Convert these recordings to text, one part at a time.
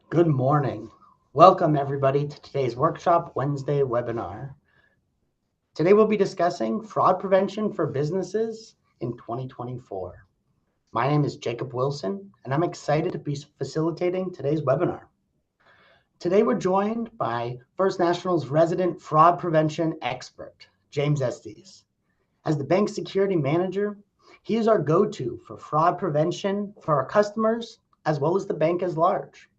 Good morning. Welcome everybody to today's Workshop Wednesday webinar. Today we'll be discussing fraud prevention for businesses in 2024. My name is Jacob Wilson, and I'm excited to be facilitating today's webinar. Today we're joined by First National's resident fraud prevention expert, James Estes. As the bank security manager, he is our go-to for fraud prevention for our customers as well as the bank as large.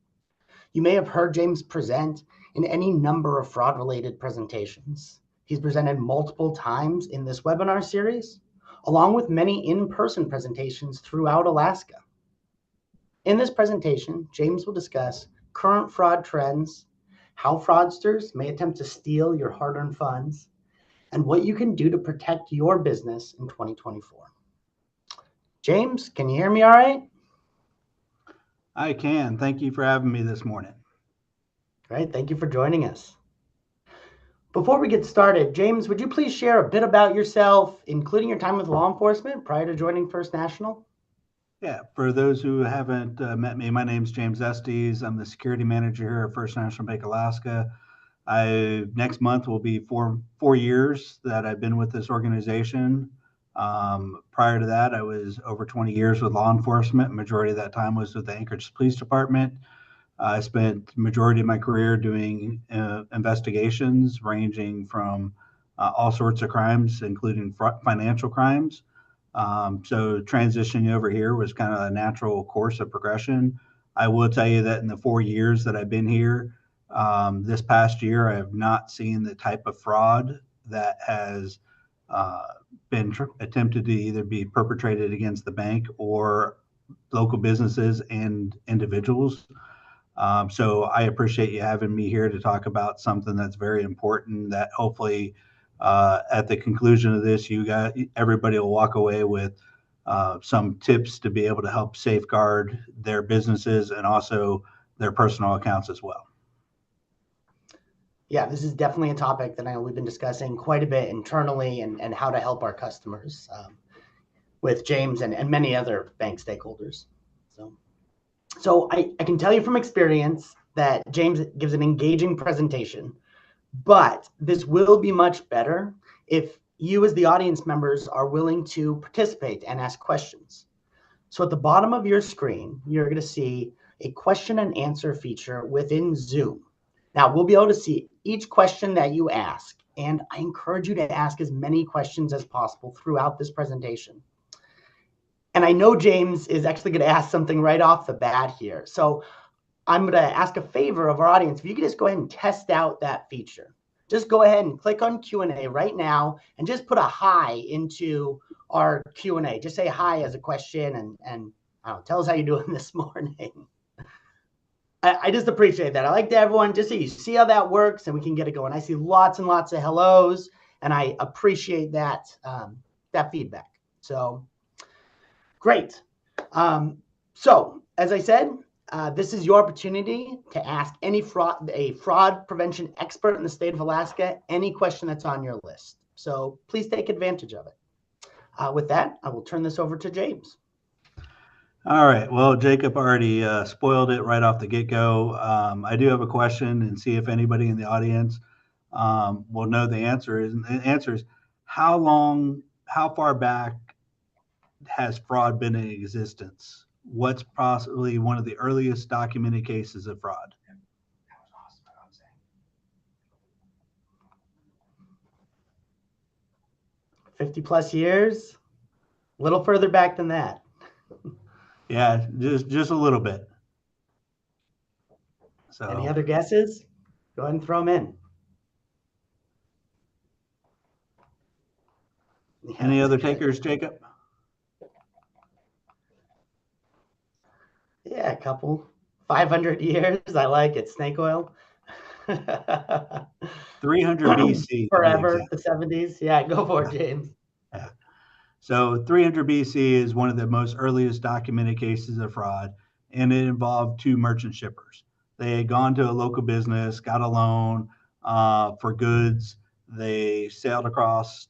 You may have heard James present in any number of fraud-related presentations. He's presented multiple times in this webinar series, along with many in-person presentations throughout Alaska. In this presentation, James will discuss current fraud trends, how fraudsters may attempt to steal your hard-earned funds, and what you can do to protect your business in 2024. James, can you hear me all right? I can. Thank you for having me this morning. Great. Thank you for joining us. Before we get started, James, would you please share a bit about yourself, including your time with law enforcement prior to joining First National? Yeah, for those who haven't met me, my name's James Estes. I'm the security manager here at First National Bank Alaska. Next month will be four years that I've been with this organization. Prior to that, I was over 20 years with law enforcement. Majority of that time was with the Anchorage Police Department. I spent the majority of my career doing investigations ranging from all sorts of crimes, including financial crimes. So transitioning over here was kind of a natural course of progression. I will tell you that in the 4 years that I've been here, this past year, I have not seen the type of fraud that has been attempted to either be perpetrated against the bank or local businesses and individuals. So I appreciate you having me here to talk about something that's very important that hopefully at the conclusion of this, everybody will walk away with some tips to be able to help safeguard their businesses and also their personal accounts as well. Yeah, this is definitely a topic that I know we've been discussing quite a bit internally and how to help our customers with James and many other bank stakeholders. So I can tell you from experience that James gives an engaging presentation, but this will be much better if you as the audience members are willing to participate and ask questions. So at the bottom of your screen, you're going to see a question and answer feature within Zoom. Now, we'll be able to see each question that you ask, and I encourage you to ask as many questions as possible throughout this presentation. And I know James is actually going to ask something right off the bat here. So I'm going to ask a favor of our audience. If you could just go ahead and test out that feature. Just go ahead and click on Q&A right now and just put a hi into our Q&A. Just say hi as a question and tell us how you're doing this morning. I just appreciate that. I like to everyone just so you see how that works and we can get it going. I see lots and lots of hellos and I appreciate that that feedback. So great. So as I said, this is your opportunity to ask a fraud prevention expert in the state of Alaska any question that's on your list. So please take advantage of it. With that, I will turn this over to James. All right. Well, Jacob already spoiled it right off the get-go. I do have a question and see if anybody in the audience will know the answer is. And the answer is, how far back has fraud been in existence? What's possibly one of the earliest documented cases of fraud? 50 plus years, a little further back than that. Yeah, just a little bit. So, any other guesses? Go ahead and throw them in. Any other takers, Jacob? Yeah, a couple. 500 years. I like it. Snake oil. 300 BC. Forever, the 70s. Yeah, go for it, James. Yeah. So 300 BC is one of the most earliest documented cases of fraud, and it involved two merchant shippers. They had gone to a local business, got a loan for goods. They sailed across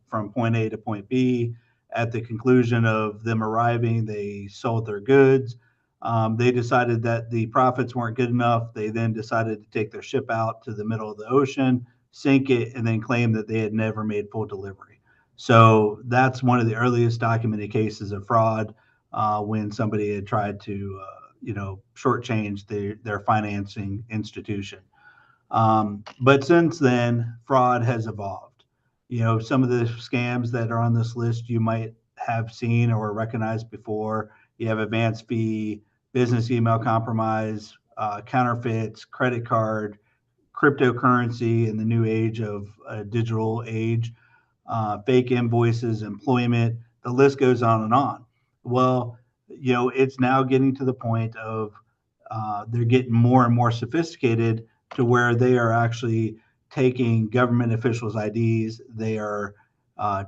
from point A to point B. At the conclusion of them arriving, they sold their goods. They decided that the profits weren't good enough. They then decided to take their ship out to the middle of the ocean, sink it, and then claim that they had never made full delivery. So that's one of the earliest documented cases of fraud, when somebody had tried to, shortchange their financing institution. But since then, fraud has evolved. Some of the scams that are on this list you might have seen or recognized before. You have advance fee, business email compromise, counterfeits, credit card, cryptocurrency in the new age of digital age, fake invoices, employment. The list goes on and on. Well, it's now getting to the point of they're getting more and more sophisticated to where they are actually taking government officials' IDs. They are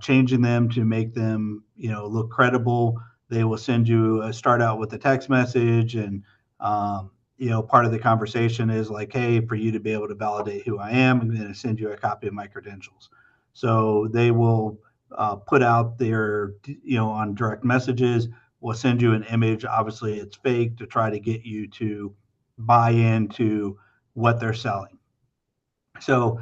changing them to make them, look credible. They will send you start out with a text message, and part of the conversation is like, "Hey, for you to be able to validate who I am, I'm going to send you a copy of my credentials." So they will put out their, on direct messages, will send you an image. Obviously, it's fake to try to get you to buy into what they're selling. So,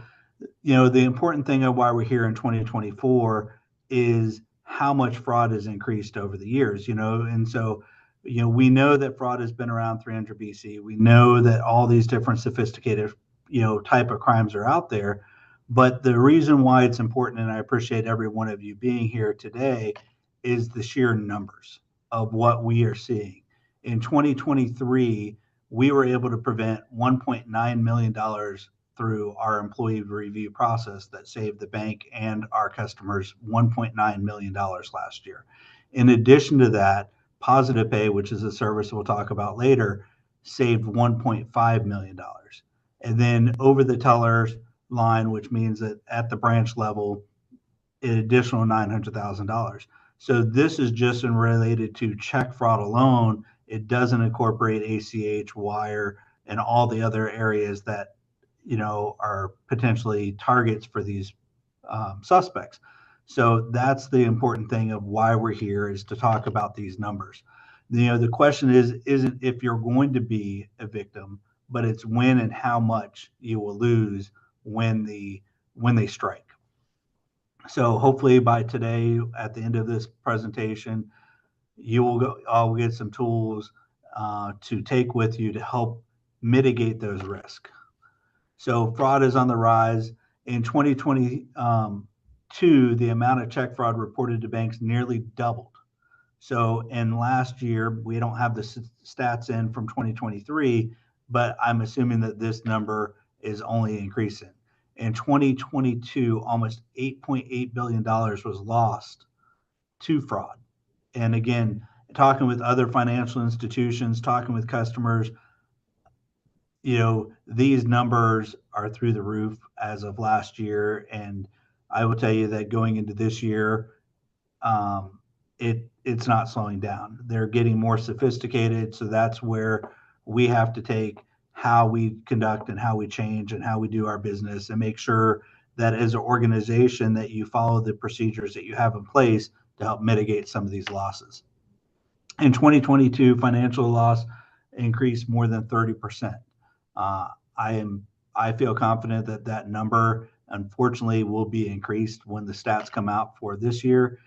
the important thing of why we're here in 2024 is how much fraud has increased over the years, and so, we know that fraud has been around 300 BC. We know that all these different sophisticated, type of crimes are out there. But the reason why it's important, and I appreciate every one of you being here today, is the sheer numbers of what we are seeing. In 2023, we were able to prevent $1.9 million through our employee review process that saved the bank and our customers $1.9 million last year. In addition to that, Positive Pay, which is a service we'll talk about later, saved $1.5 million. And then over the tellers line, which means that at the branch level, an additional $900,000. So this is just in related to check fraud alone. It doesn't incorporate ACH, wire, and all the other areas that are potentially targets for these suspects. So that's the important thing of why we're here, is to talk about these numbers. The question isn't if you're going to be a victim, but it's when and how much you will lose when they strike. So hopefully by today, at the end of this presentation, you will all get some tools to take with you to help mitigate those risks. So fraud is on the rise. In 2022, the amount of check fraud reported to banks nearly doubled. So in last year, we don't have the stats in from 2023, but I'm assuming that this number is only increasing. In 2022, almost $8.8 billion was lost to fraud. And again, talking with other financial institutions, talking with customers, these numbers are through the roof as of last year. And I will tell you that going into this year, it's not slowing down. They're getting more sophisticated. So that's where we have to take how we conduct and how we change and how we do our business, and make sure that as an organization that you follow the procedures that you have in place to help mitigate some of these losses. In 2022, financial loss increased more than 30%. I feel confident that that number, unfortunately, will be increased when the stats come out for this year.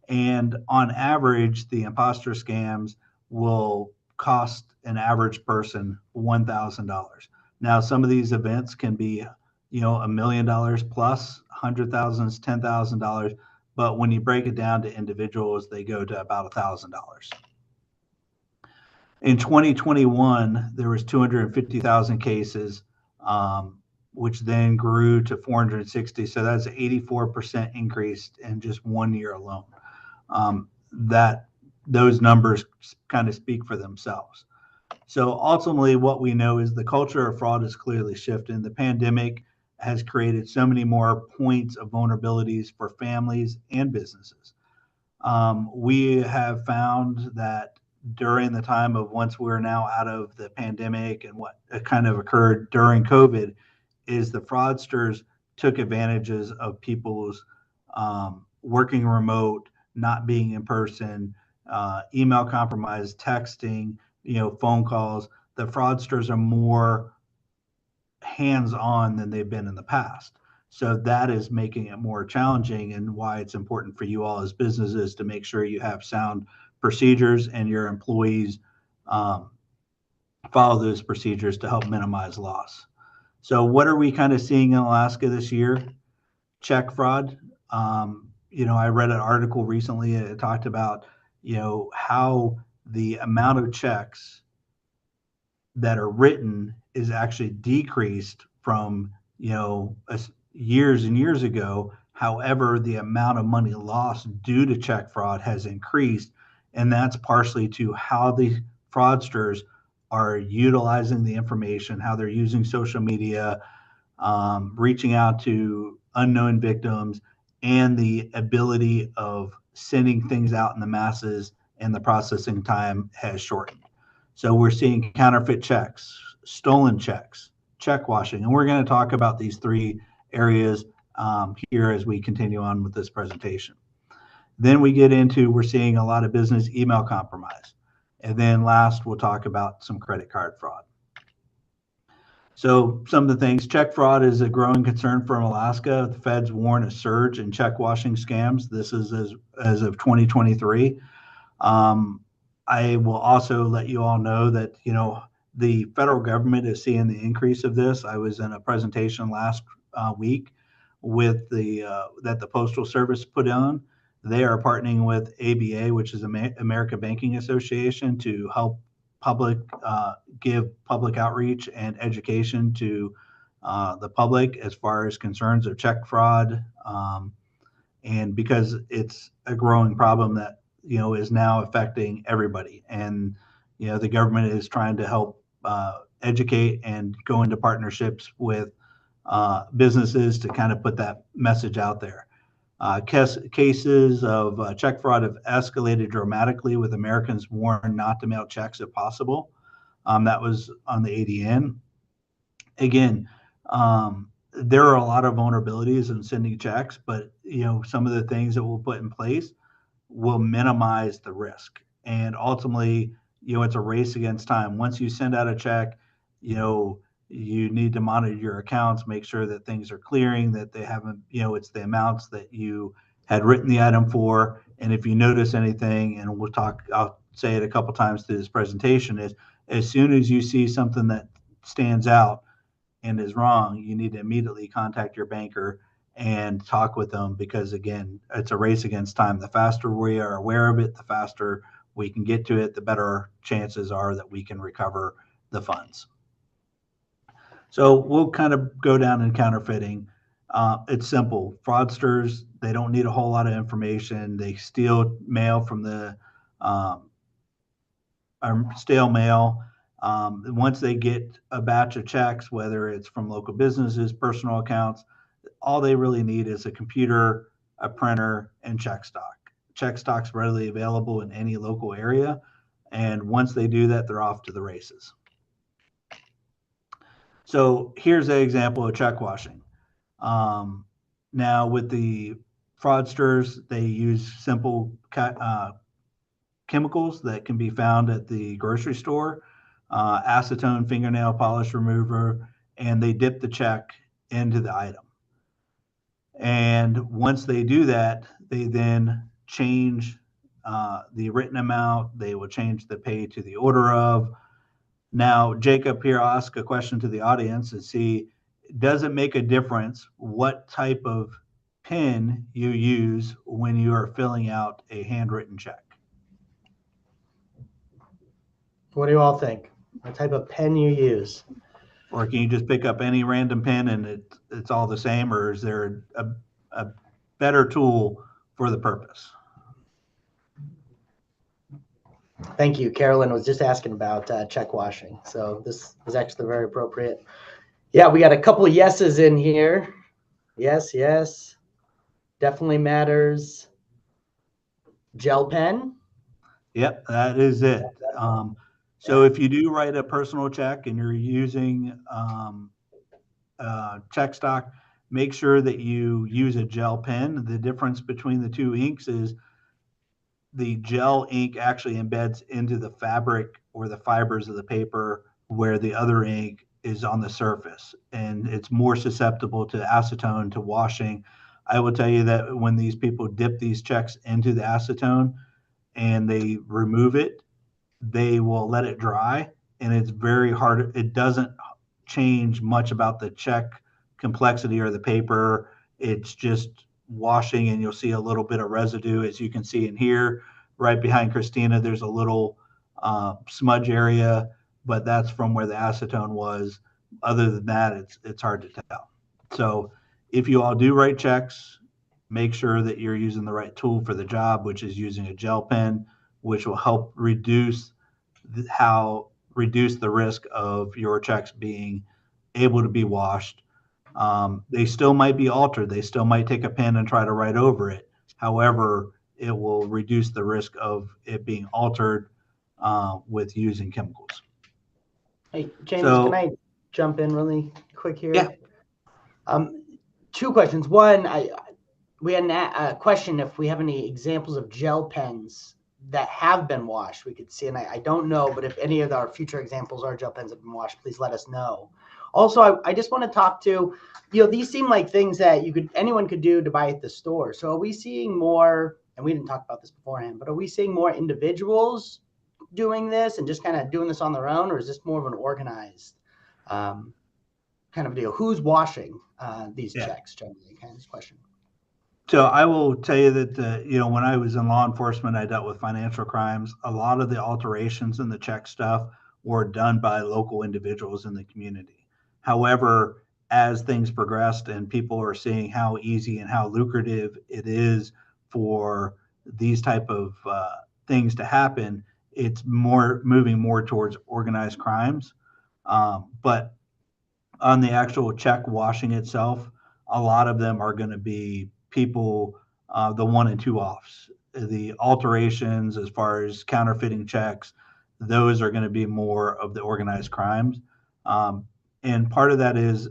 And on average, the imposter scams will cost an average person $1,000. Now, some of these events can be, $1 million plus, $100,000, $10,000. But when you break it down to individuals, they go to about $1,000. In 2021, there was 250,000 cases, which then grew to 460. So that's an 84% increase in just 1 year alone. That those numbers kind of speak for themselves. So ultimately, what we know is the culture of fraud is clearly shifting. The pandemic has created so many more points of vulnerabilities for families and businesses. We have found that during the time of, once we're now out of the pandemic, and what kind of occurred during COVID, is the fraudsters took advantages of people's working remote, not being in person, email compromise, texting, phone calls. The fraudsters are more hands-on than they've been in the past. So that is making it more challenging, and why it's important for you all as businesses to make sure you have sound procedures and your employees um, follow those procedures to help minimize loss. So what are we kind of seeing in Alaska this year? Check fraud. I read an article recently. It talked about, how the amount of checks that are written is actually decreased from, years and years ago. However, the amount of money lost due to check fraud has increased. And that's partially to how the fraudsters are utilizing the information, how they're using social media, reaching out to unknown victims, and the ability of sending things out in the masses, and the processing time has shortened. So we're seeing counterfeit checks, stolen checks, check washing, and we're going to talk about these three areas here as we continue on with this presentation. Then we're seeing a lot of business email compromise. And then last, we'll talk about some credit card fraud. So some of the things, check fraud is a growing concern from Alaska. The feds warn a surge in check washing scams. This is as of 2023. I will also let you all know that, the federal government is seeing the increase of this. I was in a presentation last week with that the Postal Service put on. They are partnering with ABA, which is American Banking Association, to help give public outreach and education to the public as far as concerns of check fraud, and because it's a growing problem that is now affecting everybody, and the government is trying to help educate and go into partnerships with businesses to kind of put that message out there. Cases of check fraud have escalated dramatically, with Americans warned not to mail checks if possible. That was on the ADN. Again, there are a lot of vulnerabilities in sending checks, but some of the things that we'll put in place will minimize the risk. And ultimately, it's a race against time. Once you send out a check, you need to monitor your accounts, make sure that things are clearing, that they haven't, it's the amounts that you had written the item for. And if you notice anything, and I'll say it a couple times through this presentation, is as soon as you see something that stands out and is wrong, you need to immediately contact your banker and talk with them, because again, it's a race against time. The faster we are aware of it, the faster we can get to it, the better chances are that we can recover the funds. So we'll kind of go down in counterfeiting. It's simple. Fraudsters, they don't need a whole lot of information. They steal mail from the stale mail. Once they get a batch of checks, whether it's from local businesses, personal accounts, all they really need is a computer, a printer, and check stock. Check stock's readily available in any local area. And once they do that, they're off to the races. So here's an example of check washing. Now with the fraudsters, they use simple chemicals that can be found at the grocery store, acetone fingernail polish remover, and they dip the check into the item. And once they do that, they then change the written amount. They will change the pay to the order of. Now, Jacob, here, I'll ask a question to the audience and see, does it make a difference what type of pen you use when you are filling out a handwritten check? What do you all think? What type of pen you use? Or can you just pick up any random pen and it's all the same, or is there a better tool for the purpose? Thank you. Carolyn was just asking about check washing. So this is actually very appropriate. Yeah, we got a couple of yeses in here. Yes, yes. Definitely matters. Gel pen. Yep, that is it. So if you do write a personal check and you're using check stock, make sure that you use a gel pen. The difference between the two inks is the gel ink actually embeds into the fabric or the fibers of the paper, where the other ink is on the surface, and it's more susceptible to acetone, to washing. I will tell you that when these people dip these checks into the acetone and they remove it, they will let it dry, and it's very hard. It doesn't change much about the check complexity or the paper. It's just washing, and you'll see a little bit of residue, as you can see in here. Right behind Christina, there's a little smudge area, but that's from where the acetone was. Other than that, it's hard to tell. So if you all do write checks, make sure that you're using the right tool for the job, which is using a gel pen, which will help reduce the risk of your checks being able to be washed. They still might be altered. They still might take a pen and try to write over it. However, it will reduce the risk of it being altered with using chemicals. Hey, James, So, can I jump in really quick here? yeah. Two questions. One, we had a question if we have any examples of gel pens that have been washed. We could see, and I don't know, but if any of our future examples are gel pens that have been washed, please let us know. Also, I just want to talk to, these seem like things that anyone could do to buy at the store. So are we seeing more, and we didn't talk about this beforehand, but are we seeing more individuals doing this and just kind of doing this on their own, or is this more of an organized kind of deal? Who's washing these checks generally? Kind of this question. So I will tell you that, when I was in law enforcement, I dealt with financial crimes. A lot of the alterations in the check stuff were done by local individuals in the community. However, as things progressed and people are seeing how easy and how lucrative it is for these type of things to happen, it's moving more towards organized crimes. But on the actual check washing itself, a lot of them are going to be people, the 1 and 2 offs. The alterations, as far as counterfeiting checks, those are going to be more of the organized crimes. And part of that is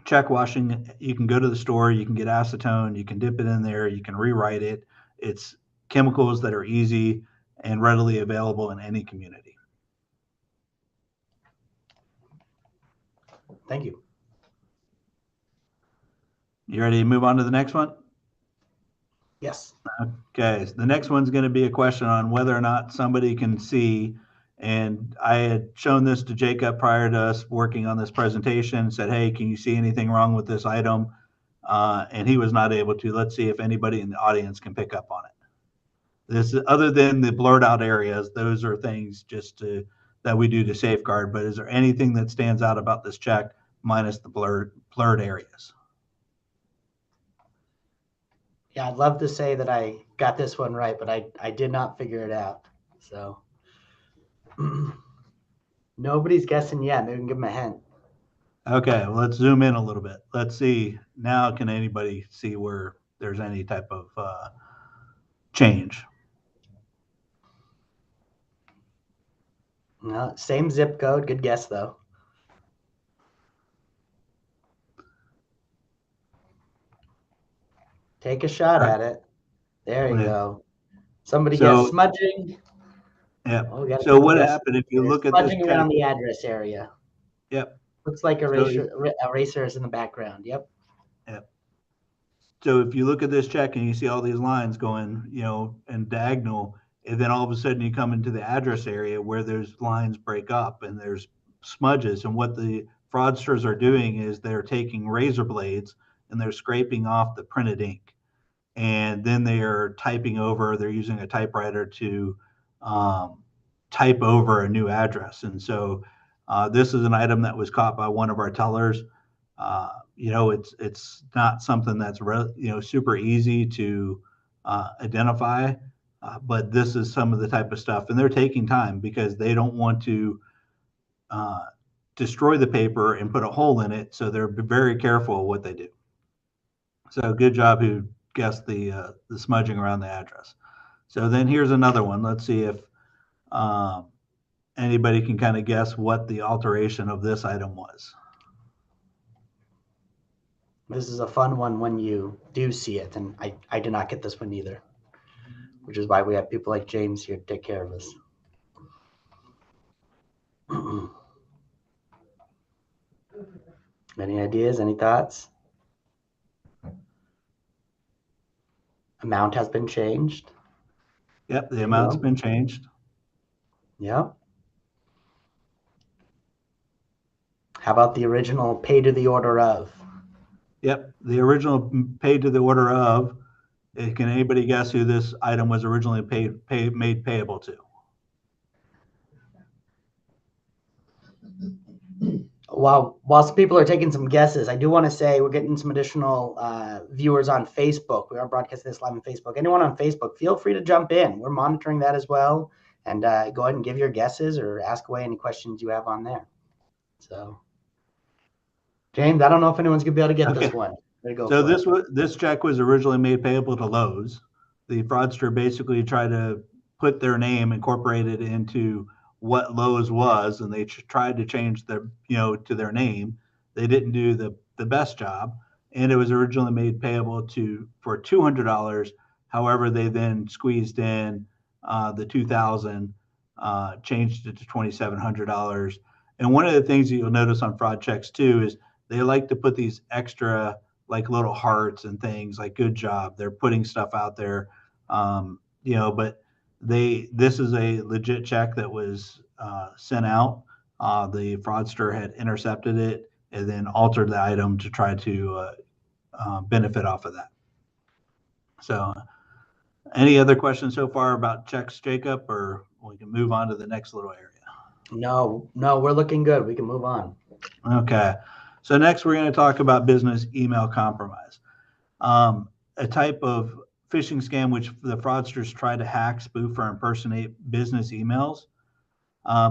check washing. You can go to the store, you can get acetone, you can dip it in there, you can rewrite it. It's chemicals that are easy and readily available in any community. Thank you. You ready to move on to the next one? Yes. Okay, so the next one's going to be a question on whether or not somebody can see. And I had shown this to Jacob prior to us working on this presentation, said, hey, can you see anything wrong with this item? And he was not able to. Let's see if anybody in the audience can pick up on it. This, other than the blurred out areas, those are things that we do to safeguard. But is there anything that stands out about this check minus the blurred areas? Yeah, I'd love to say that I got this one right, but I did not figure it out. So nobody's guessing yet. Maybe we can give them a hint. Okay, well, let's zoom in a little bit. Let's see. Now, can anybody see where there's any type of change? No, same zip code. Good guess, though. Take a shot at it. There you go. Somebody guessed smudging. Yeah. Oh, so what happened if you look at this smudging around the address area? Yep. Looks like erasers in the background. Yep. Yep. So if you look at this check and you see all these lines going, and diagonal, and then all of a sudden you come into the address area where those lines break up and there's smudges. And what the fraudsters are doing is they're taking razor blades and they're scraping off the printed ink. And then they are typing over, they're using a typewriter to type over a new address. And so this is an item that was caught by one of our tellers. It's not something that's super easy to identify, but this is some of the type of stuff, and they're taking time because they don't want to destroy the paper and put a hole in it. So they're very careful of what they do. So good job who guessed the smudging around the address. So then here's another one. Let's see if anybody can kind of guess what the alteration of this item was. This is a fun one when you do see it, and I did not get this one either. which is why we have people like James here to take care of us. Any ideas? Any thoughts? Amount has been changed. Yep, the amount's been changed. Yep. How about the original pay to the order of? Yep, the original paid to the order of. Can anybody guess who this item was originally made payable to? Whilst people are taking some guesses, I do want to say we're getting some additional viewers on Facebook. We are broadcasting this live on Facebook. Anyone on Facebook, feel free to jump in. We're monitoring that as well. And go ahead and give your guesses or ask away any questions you have on there. So, James, I don't know if anyone's going to be able to get this one. So this check was originally made payable to Lowe's. The fraudster basically tried to put their name incorporated into what Lowe's was, and they tried to change their, to their name. They didn't do the best job, and it was originally made payable for $200. However, they then squeezed in the $2,000, changed it to $2,700. And one of the things that you'll notice on fraud checks too is they like to put these extra like little hearts and things like good job. They're putting stuff out there, but this is a legit check that was sent out. The fraudster had intercepted it and then altered the item to try to benefit off of that. So any other questions so far about checks, Jacob, or we can move on to the next little area? No, we're looking good. We can move on. Okay. So next we're going to talk about business email compromise, a type of phishing scam which the fraudsters try to hack, spoof, or impersonate business emails.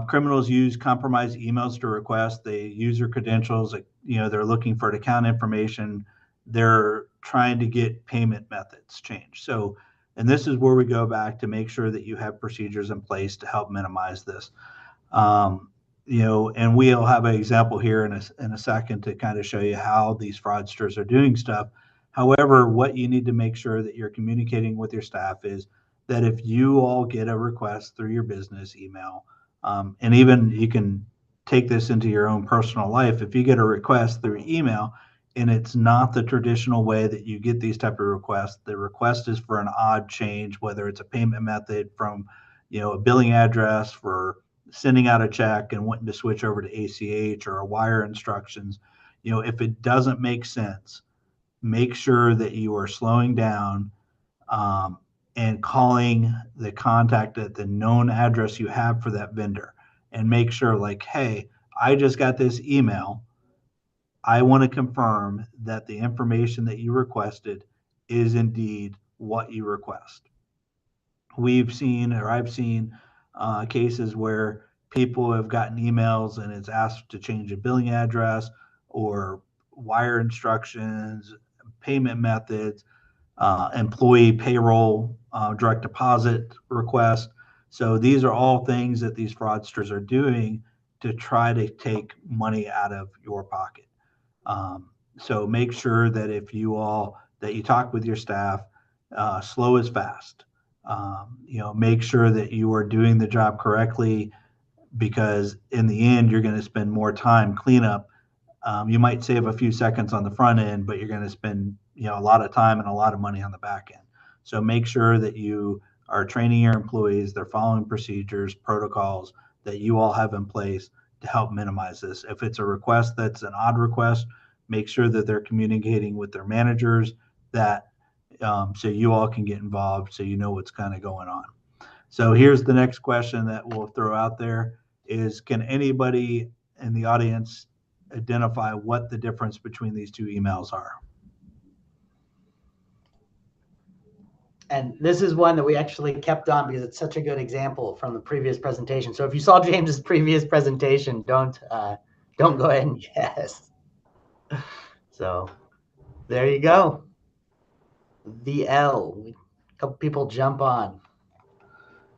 Criminals use compromised emails to request the user credentials. They're looking for account information. They're trying to get payment methods changed. So, and this is where we go back to make sure that you have procedures in place to help minimize this. And we'll have an example here in a second to kind of show you how these fraudsters are doing stuff. However, what you need to make sure that you're communicating with your staff is that if you all get a request through your business email, and even you can take this into your own personal life, if you get a request through email and it's not the traditional way that you get these type of requests, the request is for an odd change, whether it's a payment method from, a billing address for sending out a check and wanting to switch over to ACH or a wire instructions, if it doesn't make sense, make sure that you are slowing down and calling the contact at the known address you have for that vendor and make sure like, hey, I just got this email. I want to confirm that the information that you requested is indeed what you request. I've seen cases where people have gotten emails and it's asked to change a billing address or wire instructions, payment methods, employee payroll, direct deposit request. So these are all things that these fraudsters are doing to try to take money out of your pocket. So make sure that that you talk with your staff, slow is fast. Make sure that you are doing the job correctly, because in the end, you're going to spend more time cleanup. You might save a few seconds on the front end, but you're going to spend, a lot of time and a lot of money on the back end. So make sure that you are training your employees, they're following procedures, protocols that you all have in place to help minimize this. If it's a request that's an odd request, make sure that they're communicating with their managers so you all can get involved so you know what's kind of going on. So here's the next question that we'll throw out there is, can anybody in the audience identify what the difference between these two emails are? And this is one that we actually kept on because it's such a good example from the previous presentation. So if you saw James's previous presentation, don't go ahead and guess. So there you go. The L. A couple people jump on.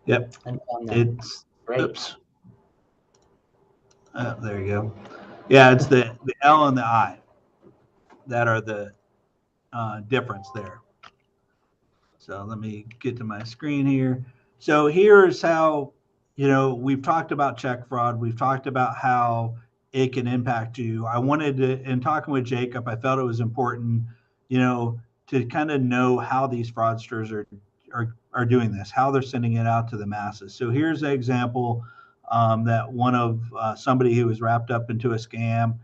Yep. It's great. Oops. Oh, there you go. Yeah, it's the L and the I that are the difference there. So let me get to my screen here. So here's how, we've talked about check fraud. We've talked about how it can impact you. I wanted to, in talking with Jacob, I felt it was important, to kind of know how these fraudsters are doing this, how they're sending it out to the masses. So here's an example that one of somebody who was wrapped up into a scam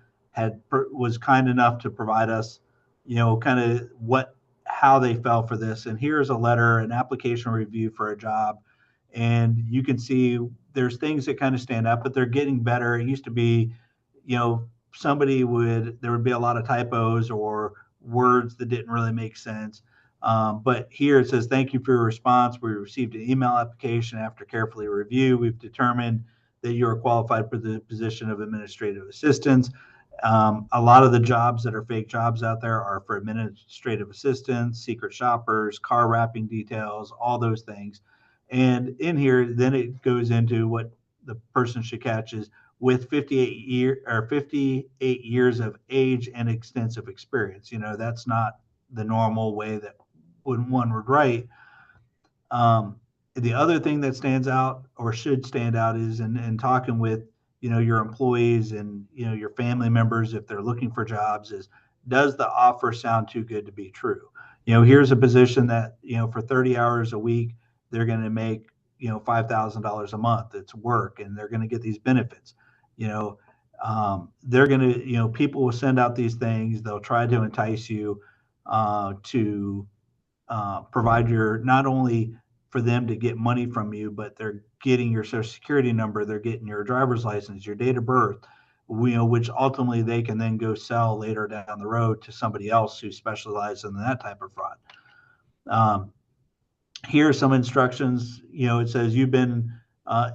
was kind enough to provide us, kind of how they fell for this. And here's a letter, an application review for a job. And you can see there's things that kind of stand up, but they're getting better. It used to be, there would be a lot of typos or words that didn't really make sense. But here it says, thank you for your response. We received an email application after carefully review. We've determined that you are qualified for the position of administrative assistants. A lot of the jobs that are fake jobs out there are for administrative assistants, secret shoppers, car wrapping details, all those things. And in here, then it goes into what the person should catch is with 58 years of age and extensive experience. That's not the normal way that one would write. The other thing that stands out or should stand out is in talking with your employees and your family members if they're looking for jobs is, does the offer sound too good to be true? Here's a position that for 30 hours a week they're going to make $5,000 a month. It's work and they're going to get these benefits. They're going to people will send out these things. They'll try to entice you to provide not only for them to get money from you, but they're getting your social security number, they're getting your driver's license, your date of birth, which ultimately they can then go sell later down the road to somebody else who specializes in that type of fraud. Here are some instructions. It says you've been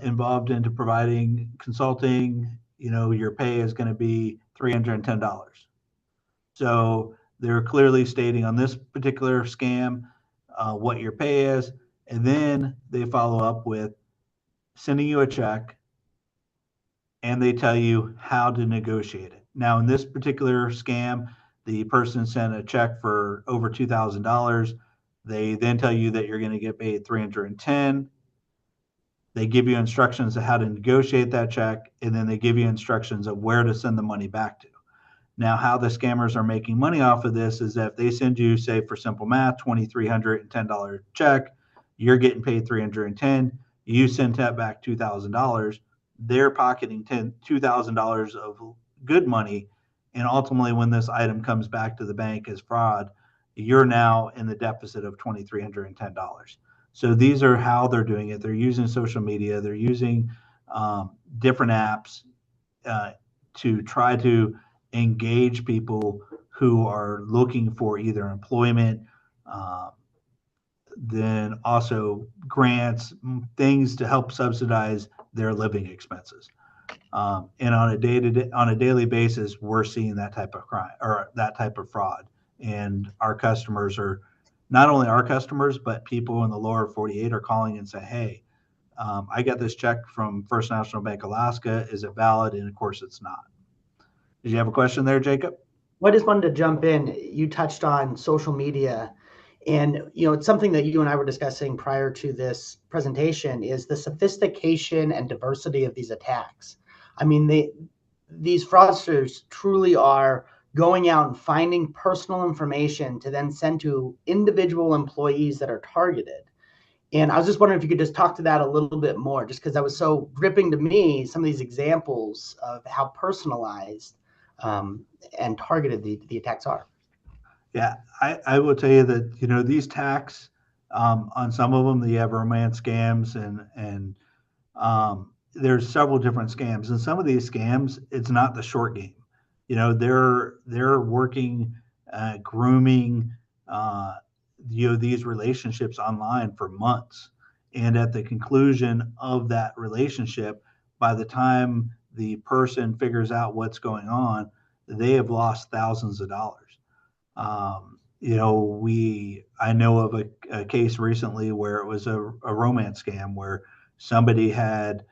involved into providing consulting. Your pay is going to be $310. So they're clearly stating on this particular scam what your pay is. And then they follow up with sending you a check and they tell you how to negotiate it. Now, in this particular scam, the person sent a check for over $2,000. They then tell you that you're going to get paid $310. They give you instructions of how to negotiate that check, and then they give you instructions of where to send the money back to. Now, how the scammers are making money off of this is that if they send you, say, for simple math, $2,310 check, you're getting paid $310. You send that back $2,000. They're pocketing $2,000 of good money, and ultimately, when this item comes back to the bank as fraud, you're now in the deficit of $2,310. So these are how they're doing it. They're using social media. They're using different apps to try to engage people who are looking for either employment, then also grants, things to help subsidize their living expenses. And on a daily basis, we're seeing that type of crime or that type of fraud. And our customers are not only our customers, but people in the lower 48 are calling and say, hey, I got this check from First National Bank Alaska. Is it valid? And of course, it's not. Did you have a question there, Jacob? Well, I just wanted to jump in. You touched on social media, and it's something that you and I were discussing prior to this presentation is the sophistication and diversity of these attacks. I mean, these fraudsters truly are going out and finding personal information to then send to individual employees that are targeted. And I was just wondering if you could just talk to that a little bit more, just because that was so gripping to me, some of these examples of how personalized and targeted the attacks are. Yeah, I will tell you that, these attacks, on some of them, they have romance scams and there's several different scams. And some of these scams, it's not the short game. They're working, grooming, these relationships online for months. And at the conclusion of that relationship, by the time the person figures out what's going on, they have lost thousands of dollars. I know of a case recently where it was a romance scam where somebody had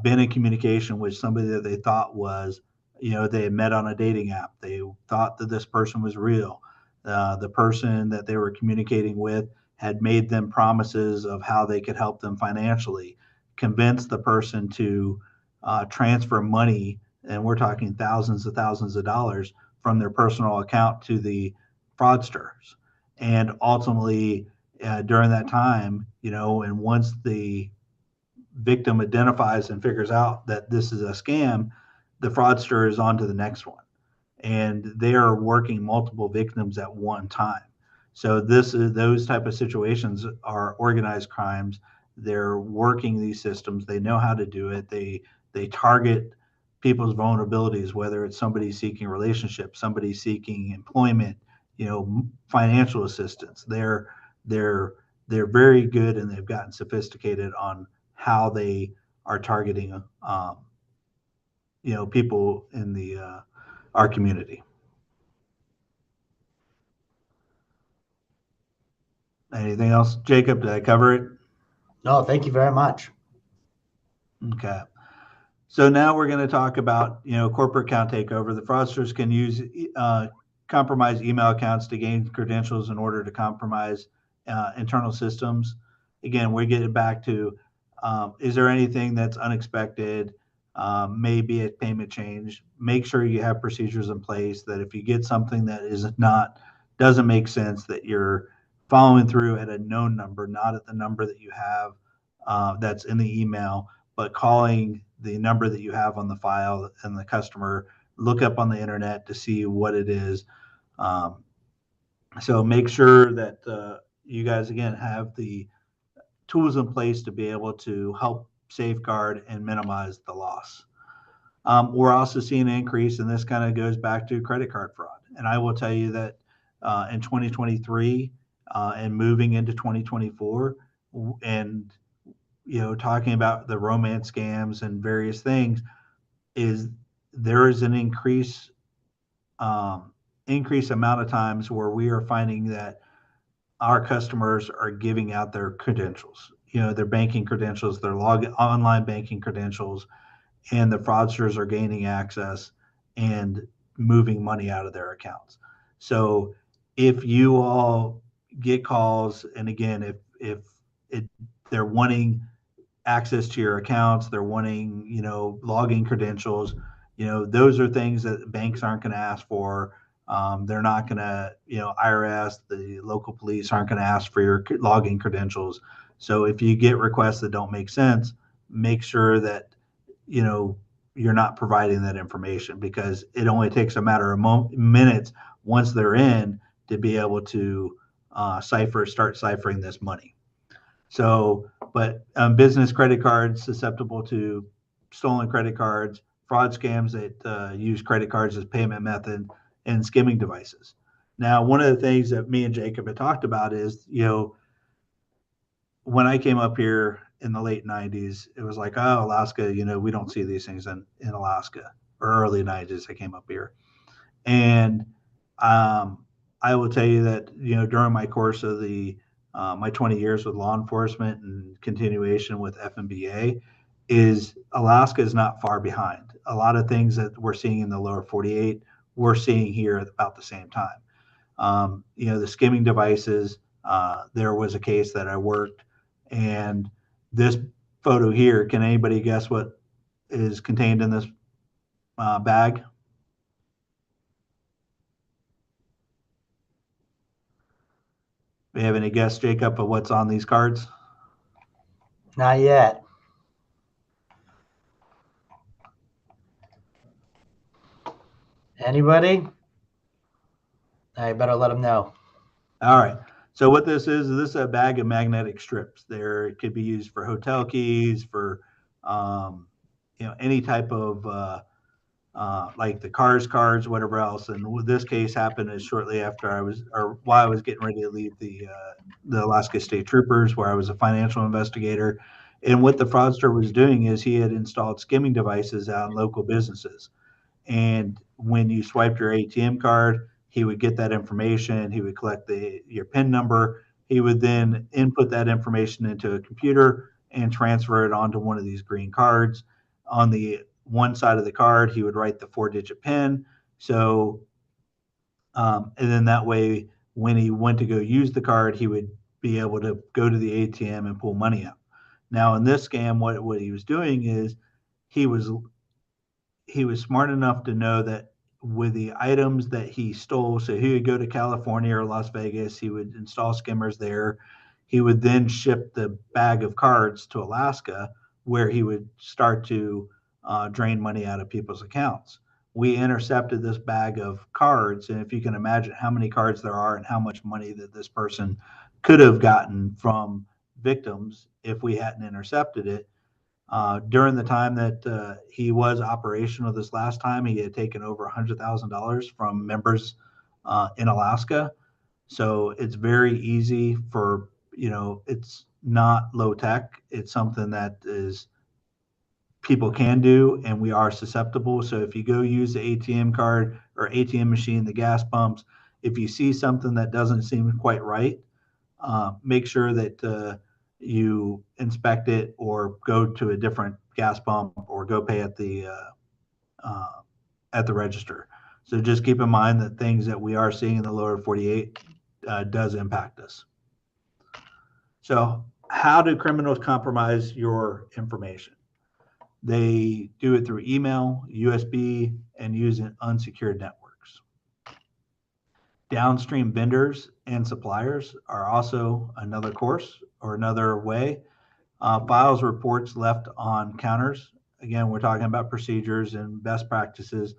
been in communication with somebody that they thought was, they had met on a dating app. They thought that this person was real. The person that they were communicating with had made them promises of how they could help them financially, convinced the person to transfer money, and we're talking thousands of dollars from their personal account to the fraudsters. And ultimately, during that time, and once the victim identifies and figures out that this is a scam, the fraudster is on to the next one. And they are working multiple victims at one time. So those type of situations are organized crimes. They're working these systems. They know how to do it. They target people's vulnerabilities, whether it's somebody seeking relationships, somebody seeking employment, financial assistance. They're very good, and they've gotten sophisticated on how they are targeting people in the our community. Anything else, Jacob? Did I cover it? No, thank you very much. Okay. So now we're going to talk about corporate account takeover. The fraudsters can use compromised email accounts to gain credentials in order to compromise internal systems. Again, we're getting back to is there anything that's unexpected? Maybe a payment change. Make sure you have procedures in place that if you get something that doesn't make sense, that you're following through at a known number, not at the number that you have that's in the email, but calling the number that you have on the file and the customer, look up on the internet to see what it is. So make sure that you guys, again, have the tools in place to be able to help safeguard and minimize the loss. We're also seeing an increase, and this kind of goes back to credit card fraud. And I will tell you that in 2023 and moving into 2024, and talking about the romance scams and various things, there is an increase amount of times where we are finding that our customers are giving out their credentials, their banking credentials, their online banking credentials, and the fraudsters are gaining access and moving money out of their accounts. So if you all get calls, and again, if they're wanting access to your accounts, they're wanting, login credentials, those are things that banks aren't going to ask for. They're not going to, IRS, the local police aren't going to ask for your login credentials. So if you get requests that don't make sense, make sure that, you're not providing that information, because it only takes a matter of minutes once they're in to be able to start ciphering this money. So, but business credit cards susceptible to stolen credit cards, fraud scams that use credit cards as payment method, and skimming devices. Now, one of the things that me and Jacob had talked about is, when I came up here in the late 90s, it was like, oh, Alaska, we don't see these things in Alaska, or early 90s, I came up here. And I will tell you that, during my course of my 20 years with law enforcement and continuation with Fnba, Alaska is not far behind. A lot of things that we're seeing in the lower 48, we're seeing here at about the same time. The skimming devices, there was a case that I worked, and this photo here, can anybody guess what is contained in this bag? Do you have any guess, Jacob, of what's on these cards? Not yet. Anybody? I better let them know. All right. So what this is a bag of magnetic strips. It could be used for hotel keys, for any type of like the cards, whatever else. And with this case happened is shortly after while I was getting ready to leave the Alaska State Troopers, where I was a financial investigator. And what the fraudster was doing is he had installed skimming devices out in local businesses. And when you swiped your ATM card, he would get that information. He would collect your PIN number. He would then input that information into a computer and transfer it onto one of these green cards. On the one side of the card, he would write the 4-digit PIN. So, and then that way, when he went to go use the card, he would be able to go to the ATM and pull money out. Now, in this scam, what he was doing is he was he was smart enough to know that with the items that he stole, so he would go to California or Las Vegas, he would install skimmers there. He would then ship the bag of cards to Alaska, where he would start to drain money out of people's accounts. We intercepted this bag of cards, and if you can imagine how many cards there are and how much money that this person could have gotten from victims if we hadn't intercepted it, during the time that he was operational this last time, he had taken over $100,000 from members in Alaska. So it's very easy for, it's not low tech. It's something that is people can do, and we are susceptible. So if you go use the ATM card or ATM machine, the gas pumps, if you see something that doesn't seem quite right, make sure that you inspect it or go to a different gas pump or go pay at the register. So just keep in mind that things that we are seeing in the lower 48 does impact us. So how do criminals compromise your information? They do it through email, USB, and using unsecured networks. Downstream vendors and suppliers are also another course or another way. Files reports left on counters. Again, we're talking about procedures and best practices.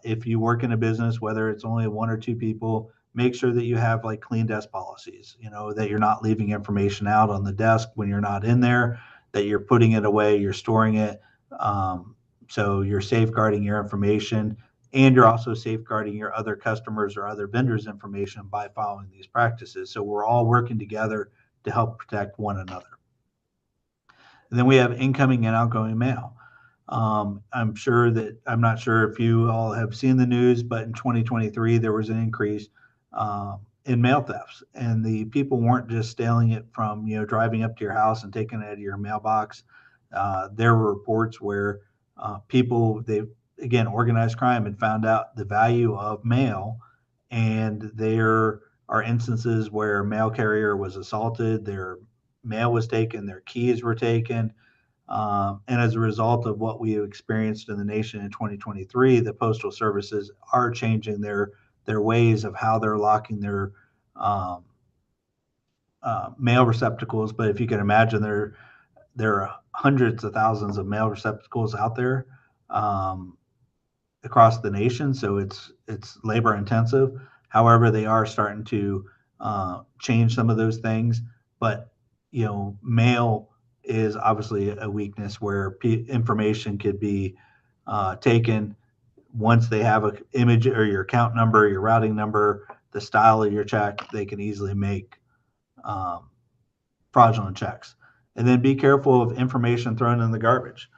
If you work in a business, whether it's only one or two people, make sure that you have like clean desk policies, that you're not leaving information out on the desk when you're not in there, that you're putting it away, you're storing it. So you're safeguarding your information, and you're also safeguarding your other customers or other vendors' information by following these practices. So we're all working together to help protect one another. And then we have incoming and outgoing mail. I'm not sure if you all have seen the news, but in 2023, there was an increase in mail thefts. And the people weren't just stealing it from, driving up to your house and taking it out of your mailbox. There were reports where organized crime had found out the value of mail. And there are instances where a mail carrier was assaulted, their mail was taken, their keys were taken. And as a result of what we experienced in the nation in 2023, the postal services are changing their ways of how they're locking their mail receptacles. But if you can imagine, there are hundreds of thousands of mail receptacles out there across the nation, so it's labor intensive. However, they are starting to change some of those things, but mail is obviously a weakness where information could be taken once they have an image or your account number, your routing number, the style of your check. They can easily make fraudulent checks. And then be careful of information thrown in the garbage.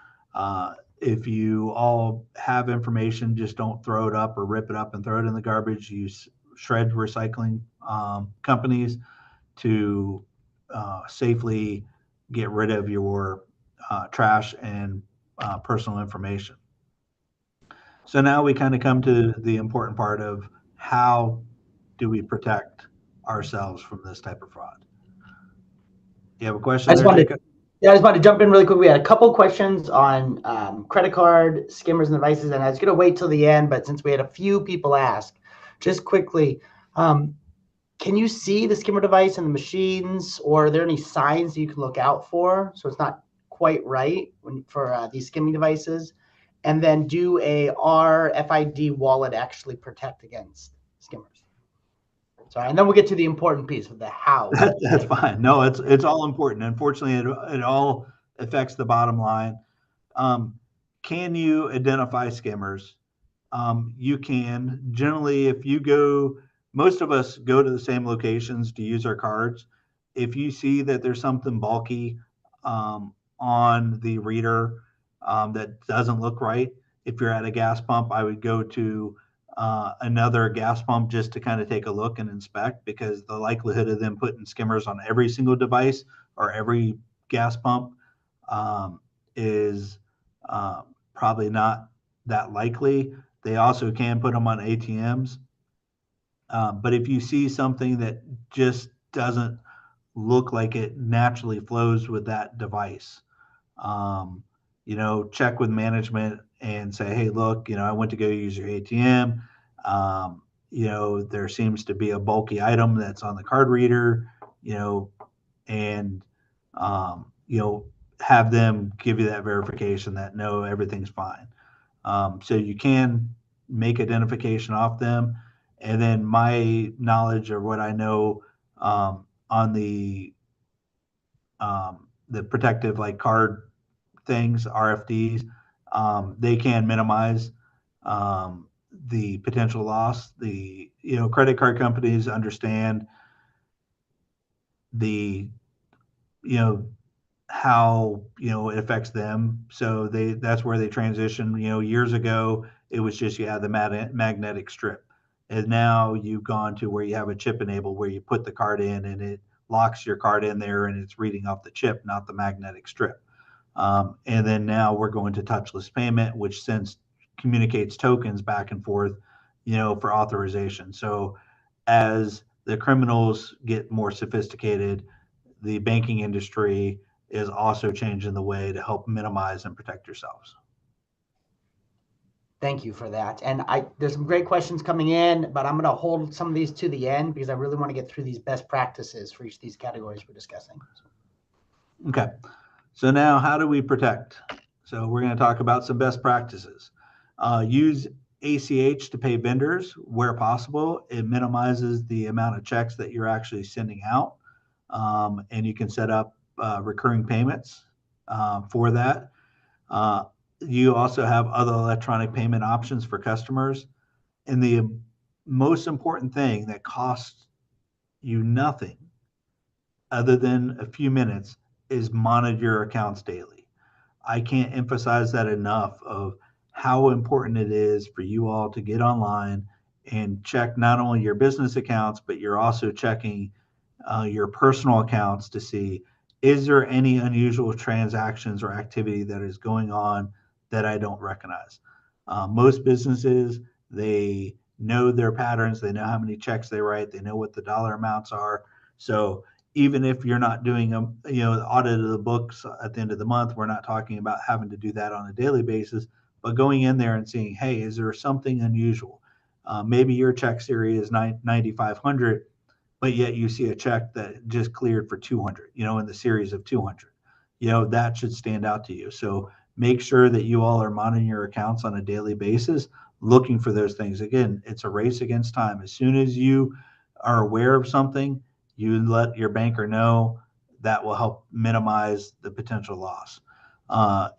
If you all have information, just don't throw it up or rip it up and throw it in the garbage. Use shred recycling companies to safely get rid of your trash and personal information. So now we kind of come to the important part of how do we protect ourselves from this type of fraud. You have a question I just wanted to jump in really quick. We had a couple questions on credit card, skimmers, and devices, and I was going to wait till the end, but since we had a few people ask, just quickly, can you see the skimmer device and the machines, or are there any signs that you can look out for so it's not quite right for these skimming devices? And then do a RFID wallet actually protect against skimmers? Sorry, and then we'll get to the important piece of the how. That's fine. No, it's all important. Unfortunately, it all affects the bottom line. Can you identify skimmers? You can. Generally, if you go, most of us go to the same locations to use our cards. If you see that there's something bulky on the reader that doesn't look right, if you're at a gas pump, I would go to another gas pump just to kind of take a look and inspect, because the likelihood of them putting skimmers on every single device or every gas pump is probably not that likely. They also can put them on ATMs. But if you see something that just doesn't look like it naturally flows with that device. Um, check with management and say, hey, look, I went to go use your ATM. Um, there seems to be a bulky item that's on the card reader, and, have them give you that verification that no, everything's fine. So you can make identification off them. And then my knowledge or what I know on the protective like card things, RFDs, they can minimize the potential loss. The credit card companies understand the you know how it affects them, so that's where they transition. Years ago it was just you had the magnetic strip, and now you've gone to where you have a chip enabled where you put the card in and it locks your card in there and it's reading off the chip, not the magnetic strip. And then now we're going to touchless payment, which sends communicates tokens back and forth, for authorization. So as the criminals get more sophisticated, the banking industry is also changing the way to help minimize and protect yourselves. Thank you for that. And there's some great questions coming in, but I'm going to hold some of these to the end because I really want to get through these best practices for each of these categories we're discussing. Okay. So now how do we protect? So we're going to talk about some best practices. Use ACH to pay vendors where possible. It minimizes the amount of checks that you're actually sending out. And you can set up recurring payments for that. You also have other electronic payment options for customers. And the most important thing that costs you nothing other than a few minutes is monitor your accounts daily. I can't emphasize that enough of how important it is for you all to get online and check not only your business accounts, but you're also checking your personal accounts to see, is there any unusual transactions or activity that is going on that I don't recognize? Most businesses, they know their patterns, they know how many checks they write, they know what the dollar amounts are. So even if you're not doing the audit of the books at the end of the month, we're not talking about having to do that on a daily basis, but going in there and seeing, hey, is there something unusual? Maybe your check series is 9,500, but yet you see a check that just cleared for 200, in the series of 200. That should stand out to you. So make sure that you all are monitoring your accounts on a daily basis, looking for those things. Again, it's a race against time. As soon as you are aware of something, you let your banker know. That will help minimize the potential loss.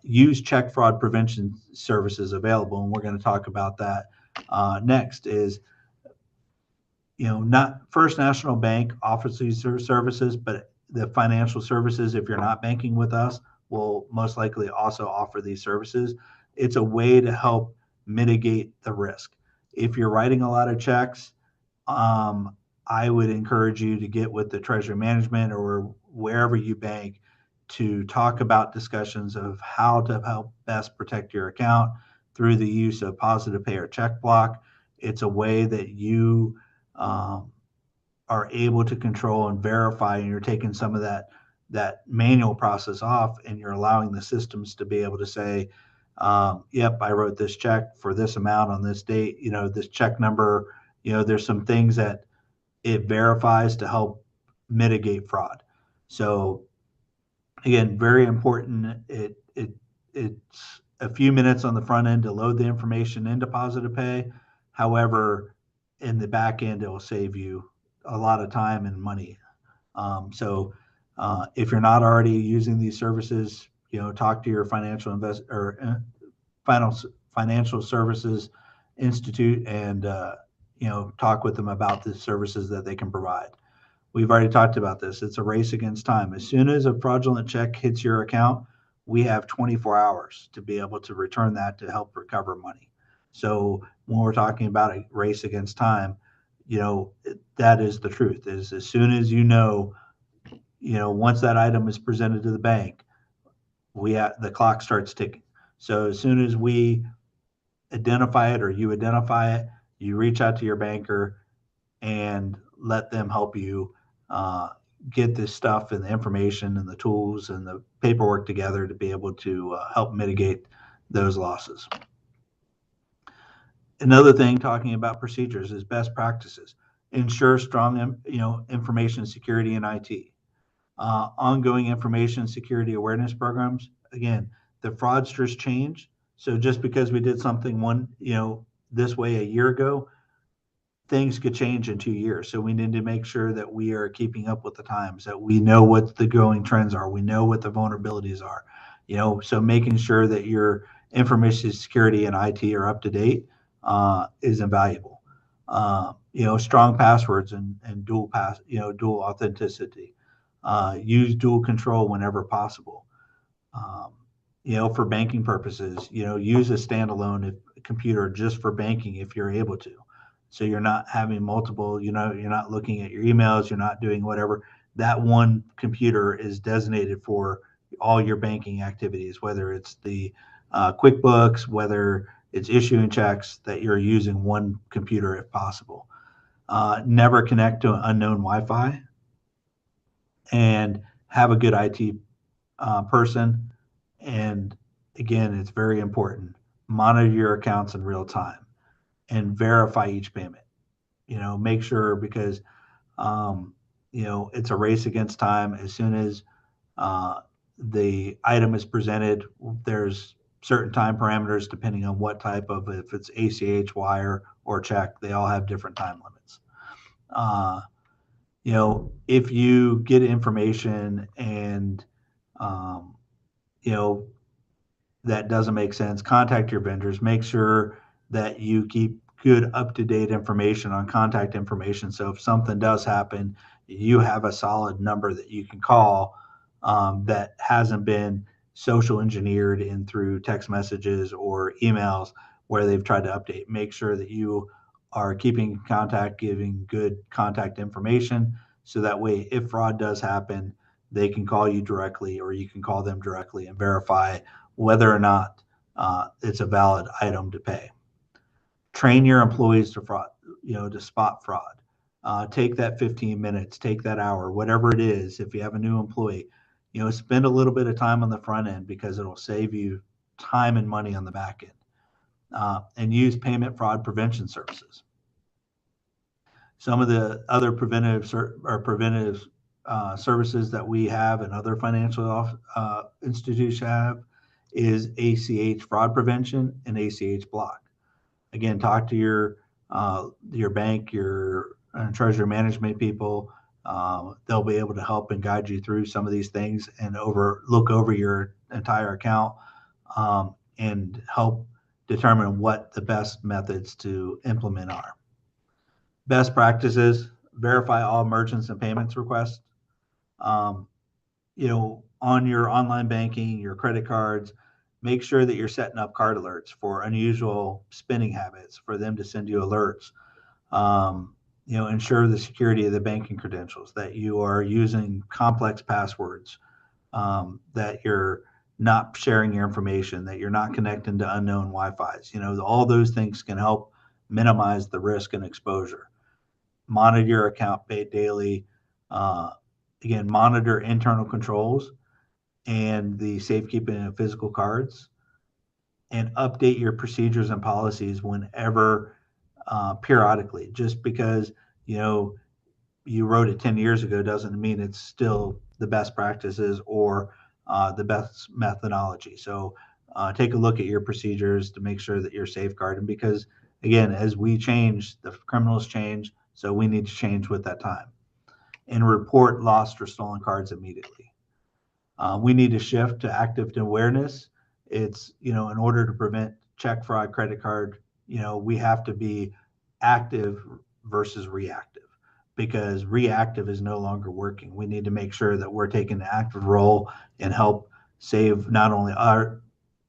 Use check fraud prevention services available, and we're going to talk about that next. Is not First National Bank offers these services, but the financial services, if you're not banking with us, will most likely also offer these services. It's a way to help mitigate the risk. If you're writing a lot of checks, I would encourage you to get with the treasury management or wherever you bank to talk about discussions of how to help best protect your account through the use of positive pay or check block. It's a way that you um, are able to control and verify, and you're taking some of that manual process off, and you're allowing the systems to be able to say, yep, I wrote this check for this amount on this date, this check number. There's some things that it verifies to help mitigate fraud. So again, very important. It's a few minutes on the front end to load the information into Positive Pay. However, in the back end, it will save you a lot of time and money. If you're not already using these services, talk to your financial services institute and talk with them about the services that they can provide. We've already talked about this. It's a race against time. As soon as a fraudulent check hits your account, we have 24 hours to be able to return that to help recover money. So when we're talking about a race against time, that is the truth. Is as soon as once that item is presented to the bank, the clock starts ticking. So as soon as we identify it or you identify it, you reach out to your banker and let them help you get this stuff and the information and the tools and the paperwork together to be able to help mitigate those losses. Another thing talking about procedures is best practices. Ensure strong, information security and IT. Ongoing information security awareness programs. Again, the fraudsters change. So just because we did something this way a year ago, things could change in 2 years. So we need to make sure that we are keeping up with the times, that we know what the growing trends are. We know what the vulnerabilities are, so making sure that your information security and IT are up to date is invaluable. Strong passwords and dual authenticity. Use dual control whenever possible. For banking purposes, use a standalone computer just for banking if you're able to. So you're not having multiple, you're not looking at your emails, you're not doing whatever. That one computer is designated for all your banking activities, whether it's the QuickBooks, whether it's issuing checks, that you're using one computer if possible. Never connect to an unknown Wi-Fi, and have a good IT person. And again, it's very important. Monitor your accounts in real time and verify each payment. Make sure, because it's a race against time. As soon as the item is presented, there's certain time parameters depending on what type of, if it's ACH, wire, or check, they all have different time limits. If you get information and that doesn't make sense, contact your vendors. Make sure that you keep good up-to-date information on contact information. So if something does happen, you have a solid number that you can call that hasn't been social engineered in through text messages or emails where they've tried to update. Make sure that you are keeping contact, giving good contact information, so that way if fraud does happen, they can call you directly, or you can call them directly and verify whether or not it's a valid item to pay. Train your employees to fraud, to spot fraud. Take that 15 minutes, take that hour, whatever it is. If you have a new employee, spend a little bit of time on the front end, because it'll save you time and money on the back end. And use payment fraud prevention services. Some of the other preventive services that we have and other financial institutions have is ACH fraud prevention and ACH block. Again, talk to your bank, your treasury management people. They'll be able to help and guide you through some of these things and look over your entire account and help determine what the best methods to implement are. Best practices: verify all merchants and payments requests. On your online banking, your credit cards, make sure that you're setting up card alerts for unusual spending habits, for them to send you alerts. Ensure the security of the banking credentials, that you are using complex passwords, that you're not sharing your information, that you're not connecting to unknown Wi-Fi's. All those things can help minimize the risk and exposure. Monitor your account daily. Again, monitor internal controls and the safekeeping of physical cards, and update your procedures and policies whenever, periodically. Just because you wrote it 10 years ago doesn't mean it's still the best practices or the best methodology. So take a look at your procedures to make sure that you're safeguarded, because again, as we change, the criminals change, so we need to change with that time. And report lost or stolen cards immediately. We need to shift to active awareness. It's, in order to prevent check fraud, credit card, we have to be active versus reactive, because reactive is no longer working. We need to make sure that we're taking an active role and help save not only our,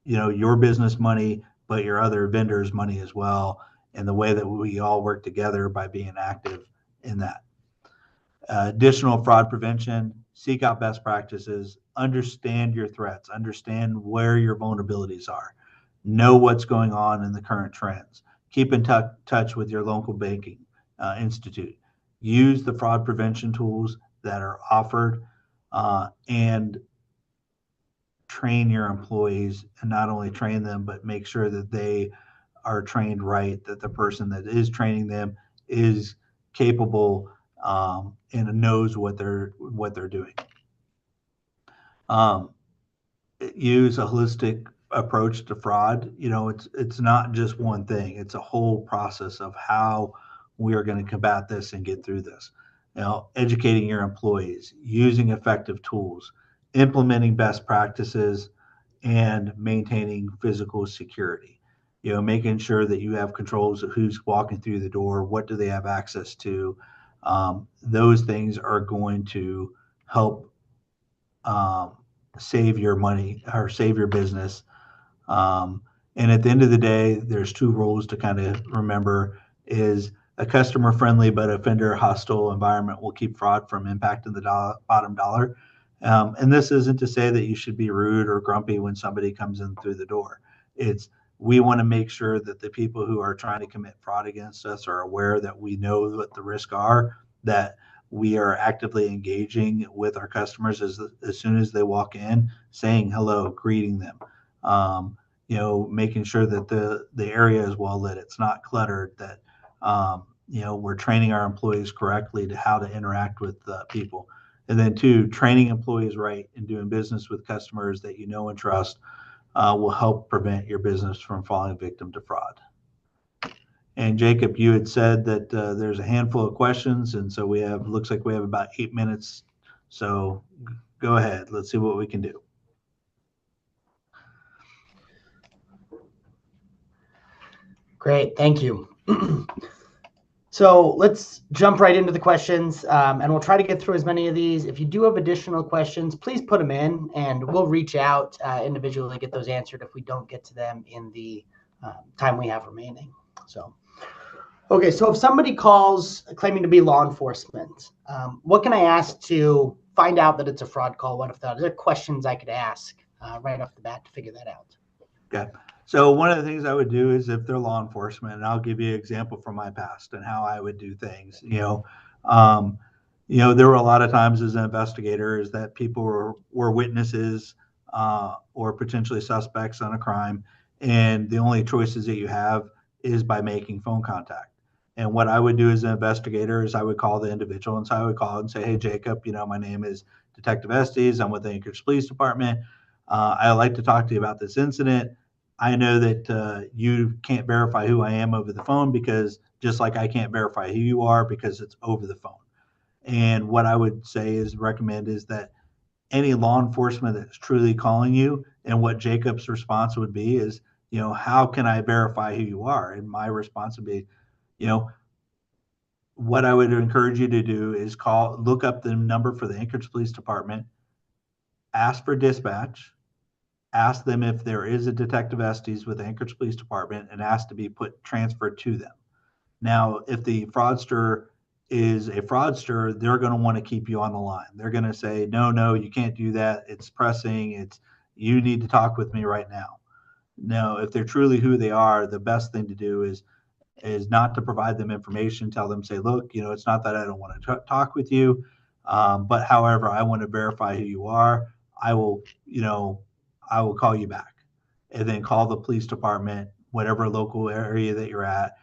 your business money, but your other vendors' money as well. And the way that we all work together by being active in that. Additional fraud prevention: seek out best practices, understand your threats, understand where your vulnerabilities are, know what's going on in the current trends, keep in touch with your local banking institute, use the fraud prevention tools that are offered, and train your employees, and not only train them, but make sure that they are trained right, that the person that is training them is capable, and knows what they're doing. Um, Use a holistic approach to fraud. It's not just one thing. It's a whole process of how we are going to combat this and get through this. Educating your employees, using effective tools, implementing best practices, and maintaining physical security. Making sure that you have controls of who's walking through the door, what do they have access to. Those things are going to help, um, save your money or save your business. Um, and at the end of the day, there's two rules to kind of remember: is a customer friendly but offender hostile environment will keep fraud from impacting the bottom dollar. And this isn't to say that you should be rude or grumpy when somebody comes in through the door. It's We want to make sure that the people who are trying to commit fraud against us are aware that we know what the risks are, that we are actively engaging with our customers as soon as they walk in, saying hello, greeting them. Making sure that the area is well lit, it's not cluttered, that we're training our employees correctly to how to interact with people. And then two, training employees right and doing business with customers that you know and trust will help prevent your business from falling victim to fraud. And Jacob, you had said that there's a handful of questions, and so looks like we have about 8 minutes. So go ahead, let's see what we can do. Great, thank you. So let's jump right into the questions, and we'll try to get through as many of these. If you do have additional questions, please put them in, and we'll reach out individually to get those answered if we don't get to them in the time we have remaining. Okay, so if somebody calls claiming to be law enforcement, what can I ask to find out that it's a fraud call? What if there are questions I could ask right off the bat to figure that out? Okay. So one of the things I would do is, if they're law enforcement, and I'll give you an example from my past and how I would do things. There were a lot of times as an investigator is that people were witnesses or potentially suspects on a crime, and the only choices that you have is by making phone contact. And what I would do as an investigator is I would call the individual, and so I would call and say, "Hey, Jacob, my name is Detective Estes. I'm with the Anchorage Police Department. I'd like to talk to you about this incident. I know that you can't verify who I am over the phone, because just like I can't verify who you are because it's over the phone." And what I would recommend is that any law enforcement that's truly calling you, and what Jacob's response would be is, how can I verify who you are? And my response would be, what I would encourage you to do is look up the number for the Anchorage Police Department, ask for dispatch, ask them if there is a Detective Estes with Anchorage Police Department, and ask to be transferred to them. Now, if the fraudster is a fraudster, they're going to want to keep you on the line. They're going to say, no, you can't do that. It's pressing. You need to talk with me right now. No, if they're truly who they are, the best thing to do is not to provide them information. Tell them, say, look, it's not that I don't want to talk with you, but however, I want to verify who you are. I will call you back, and then call the police department, whatever local area that you're at,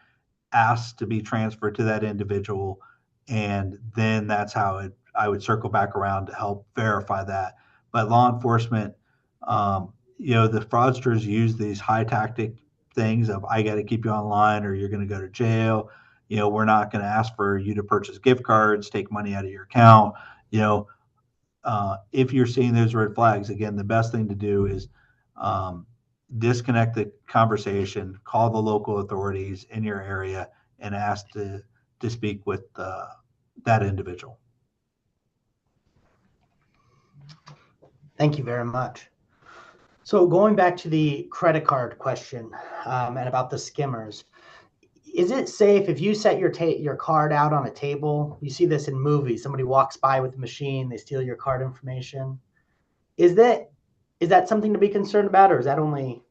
ask to be transferred to that individual, and then that's how I would circle back around to help verify that. But law enforcement, the fraudsters use these high tactic things of, I got to keep you online or you're going to go to jail. We're not going to ask for you to purchase gift cards, take money out of your account. If you're seeing those red flags, again, the best thing to do is disconnect the conversation, call the local authorities in your area, and ask to speak with that individual. Thank you very much. So going back to the credit card question and about the skimmers, is it safe if you set your card out on a table? You see this in movies. Somebody walks by with the machine, they steal your card information. Is that something to be concerned about, or is that only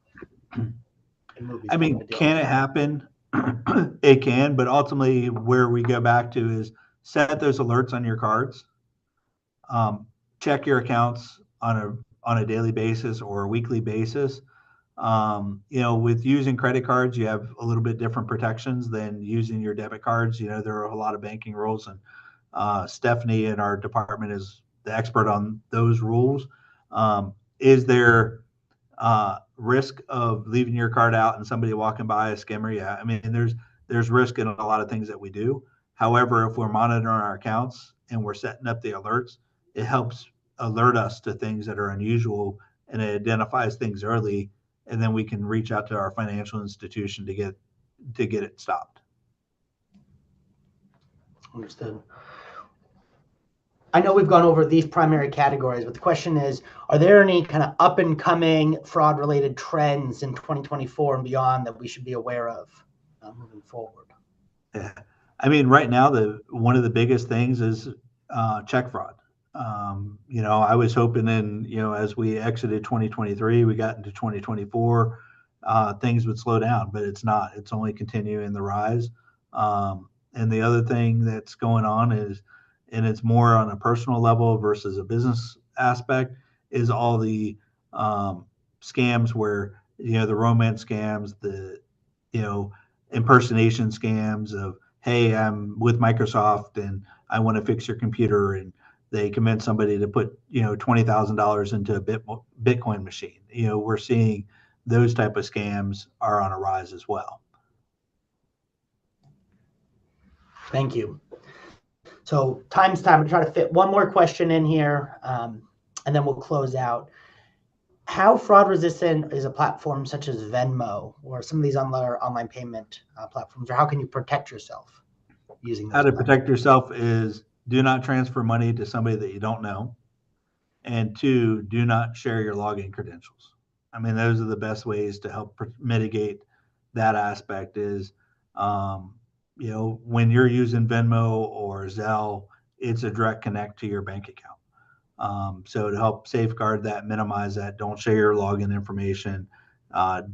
in movies? I mean, can it happen? It can, but ultimately where we go back to is set those alerts on your cards. check your accounts on a daily basis or a weekly basis. With using credit cards, you have a little bit different protections than using your debit cards. There are a lot of banking rules, and Stephanie in our department is the expert on those rules. Is there risk of leaving your card out and somebody walking by, a skimmer? Yeah, I mean, there's risk in a lot of things that we do. However, if we're monitoring our accounts and we're setting up the alerts, it helps alert us to things that are unusual, and it identifies things early, and then we can reach out to our financial institution to get it stopped. Understood. I know we've gone over these primary categories, but the question is, are there any kind of up and coming fraud related trends in 2024 and beyond that we should be aware of moving forward? Yeah. I mean, right now, one of the biggest things is check fraud. I was hoping as we exited 2023, we got into 2024, things would slow down, but it's not. It's only continuing the rise. And the other thing that's going on is, and it's more on a personal level versus a business aspect, is all the scams where, the romance scams, the, impersonation scams of, hey, I'm with Microsoft and I want to fix your computer, and they convince somebody to put, $20,000 into a Bitcoin machine. We're seeing those type of scams are on a rise as well. Thank you. So time's time. I'm trying to fit one more question in here, and then we'll close out. How fraud resistant is a platform such as Venmo or some of these online payment platforms, or how can you protect yourself using those? How to protect yourself is, do not transfer money to somebody that you don't know. And 2, do not share your login credentials. I mean, those are the best ways to help mitigate that aspect is, when you're using Venmo or Zelle, it's a direct connect to your bank account. So to help safeguard that, minimize that, don't share your login information.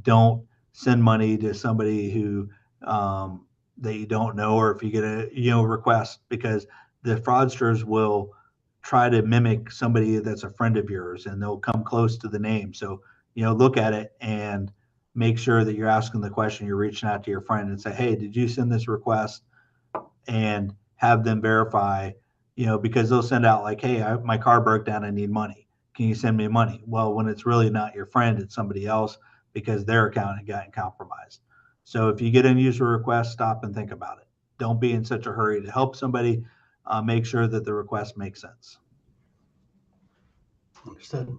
Don't send money to somebody who that you don't know, or if you get a request, because the fraudsters will try to mimic somebody that's a friend of yours, and they'll come close to the name. So look at it and make sure that you're asking the question. You're reaching out to your friend and say, hey, did you send this request? And have them verify, because they'll send out like, hey, my car broke down, I need money, can you send me money? Well, when it's really not your friend, it's somebody else, because their account had gotten compromised. So if you get a user request, stop and think about it. Don't be in such a hurry to help somebody. Make sure that the request makes sense. Understood.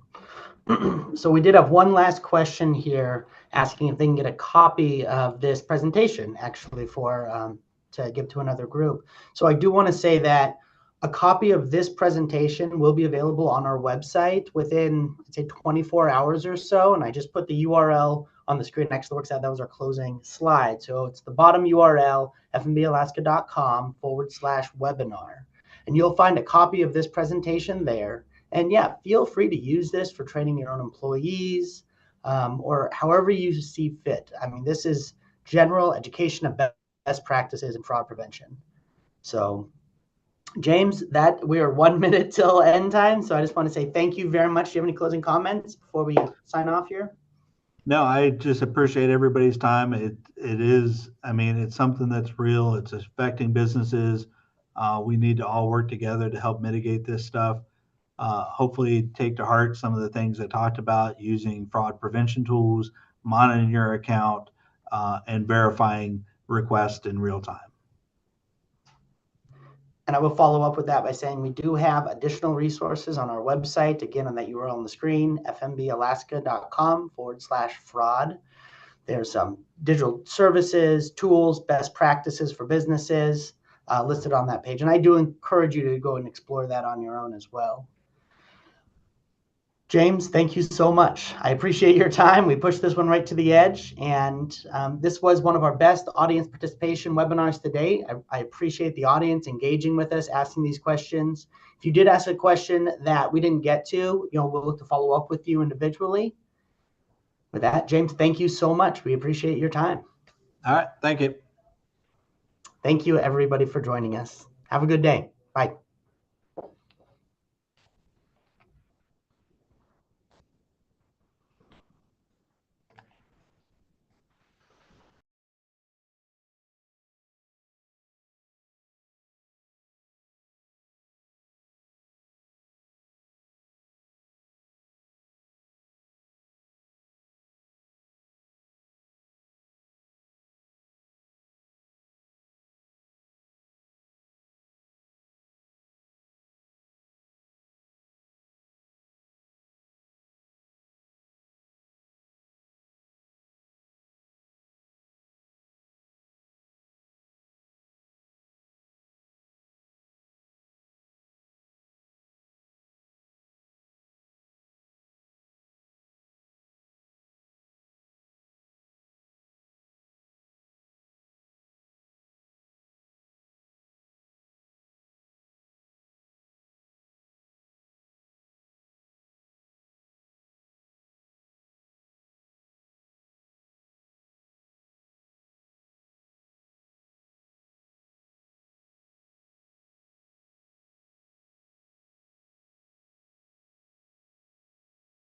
So we did have one last question here asking if they can get a copy of this presentation actually for to give to another group. So I do want to say that a copy of this presentation will be available on our website within, I'd say, 24 hours or so. And I just put the URL on the screen next to the worksite. That was our closing slide. So it's the bottom URL, fnbalaska.com/webinar. And you'll find a copy of this presentation there. And yeah, feel free to use this for training your own employees or however you see fit. I mean, this is general education of best practices in fraud prevention. So James, that we are 1 minute till end time. So I just want to say thank you very much. Do you have any closing comments before we sign off here? No, I just appreciate everybody's time. It is, I mean, it's something that's real. It's affecting businesses. We need to all work together to help mitigate this stuff. Hopefully take to heart some of the things I talked about, using fraud prevention tools, monitoring your account, and verifying requests in real time. And I will follow up with that by saying we do have additional resources on our website. Again, on that URL on the screen, fnbalaska.com/fraud. There's some digital services, tools, best practices for businesses listed on that page. And I do encourage you to go and explore that on your own as well. James, thank you so much. I appreciate your time. We pushed this one right to the edge, and this was one of our best audience participation webinars to date. I appreciate the audience engaging with us, asking these questions. If you did ask a question that we didn't get to, we'll look to follow up with you individually. With that, James, thank you so much. We appreciate your time. All right. Thank you. Thank you, everybody, for joining us. Have a good day. Bye.